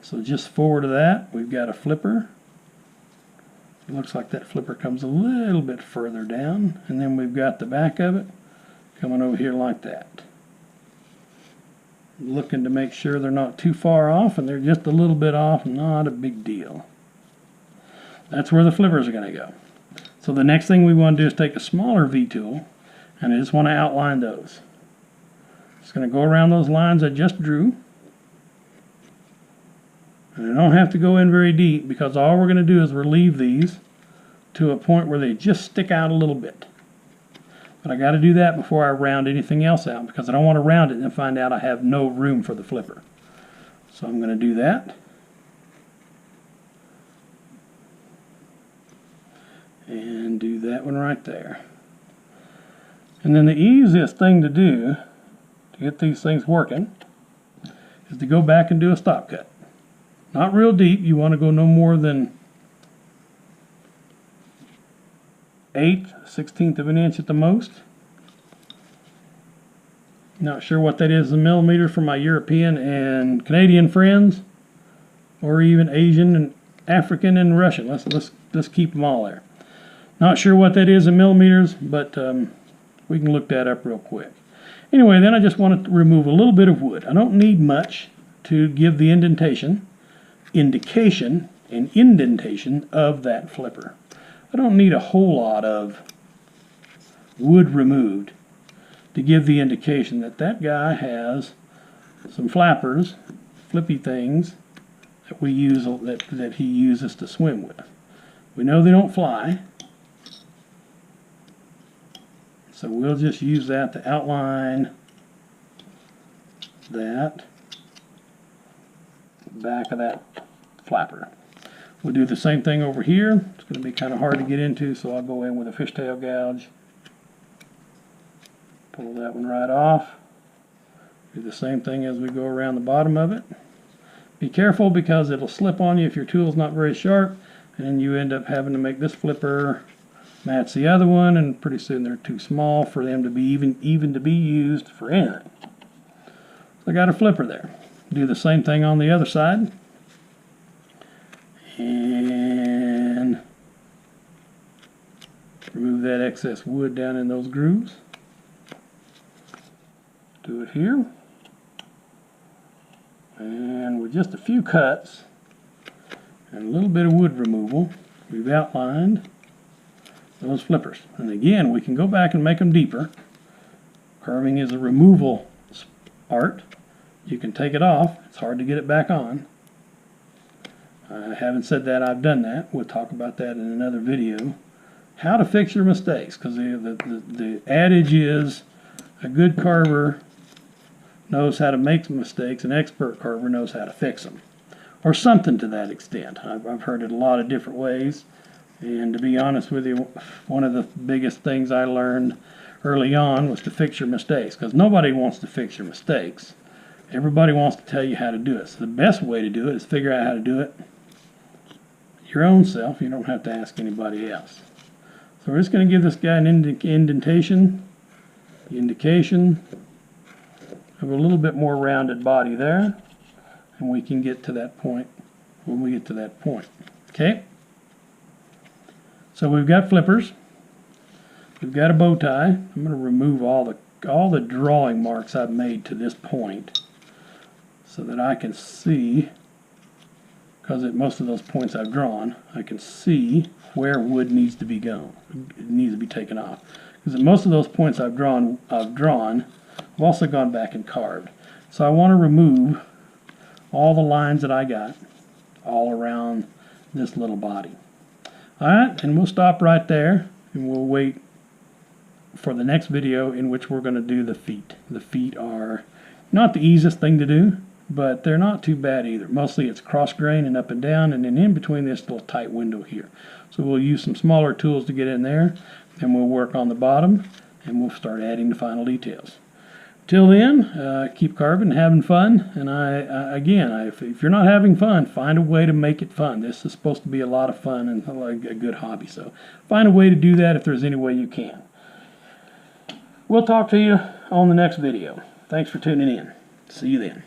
So just forward of that, we've got a flipper. It looks like that flipper comes a little bit further down, and then we've got the back of it coming over here like that. Looking to make sure they're not too far off, and they're just a little bit off, not a big deal. That's where the flippers are going to go. So the next thing we want to do is take a smaller V-tool, and I just want to outline those. Just going to go around those lines I just drew. And I don't have to go in very deep, because all we're going to do is relieve these to a point where they just stick out a little bit. But I got to do that before I round anything else out, because I don't want to round it and find out I have no room for the flipper. So I'm going to do that. And do that one right there. And then the easiest thing to do to get these things working is to go back and do a stop cut. Not real deep. You want to go no more than 1/8 of an inch at the most. Not sure what that is in millimeters for my European and Canadian friends, or even Asian and African and Russian. Let's keep them all there. Not sure what that is in millimeters, but we can look that up real quick. Anyway, then I just want to remove a little bit of wood. I don't need much to give the indication and indentation of that flipper. I don't need a whole lot of wood removed to give the indication that that guy has some flappers, flippy things that we use, that he uses to swim with. We know they don't fly, so we'll just use that to outline that back of that flapper. We'll do the same thing over here. It's going to be kind of hard to get into, so I'll go in with a fishtail gouge. Pull that one right off. Do the same thing as we go around the bottom of it. Be careful, because it'll slip on you if your tool's not very sharp, and then you end up having to make this flipper match the other one, and pretty soon they're too small for them to be even to be used for anything. So I got a flipper there. Do the same thing on the other side. And remove that excess wood down in those grooves. Do it here. And with just a few cuts and a little bit of wood removal, we've outlined those flippers. And again, we can go back and make them deeper. Carving is a removal art. You can take it off. It's hard to get it back on. I haven't said that, I've done that. We'll talk about that in another video. How to fix your mistakes, because the adage is a good carver knows how to make mistakes, an expert carver knows how to fix them. Or something to that extent. I've heard it a lot of different ways. And to be honest with you, one of the biggest things I learned early on was to fix your mistakes, because nobody wants to fix your mistakes. Everybody wants to tell you how to do it. So the best way to do it is figure out how to do it your own self. You don't have to ask anybody else. So we're just going to give this guy an indentation, the indication of a little bit more rounded body there, and we can get to that point when we get to that point. Okay? So we've got flippers. We've got a bow tie. I'm going to remove all the drawing marks I've made to this point, so that I can see, because at most of those points I've drawn, I can see where wood needs to be it needs to be taken off. Because at most of those points I've drawn, I've also gone back and carved. So I want to remove all the lines that I got all around this little body. Alright, and we'll stop right there, and we'll wait for the next video in which we're going to do the feet. The feet are not the easiest thing to do, but they're not too bad either. Mostly it's cross grain and up and down, and then in between this little tight window here. So we'll use some smaller tools to get in there, and we'll work on the bottom, and we'll start adding the final details. Till then, keep carving, having fun, and if you're not having fun, find a way to make it fun. This is supposed to be a lot of fun and a good hobby, so find a way to do that if there's any way you can. We'll talk to you on the next video. Thanks for tuning in. See you then.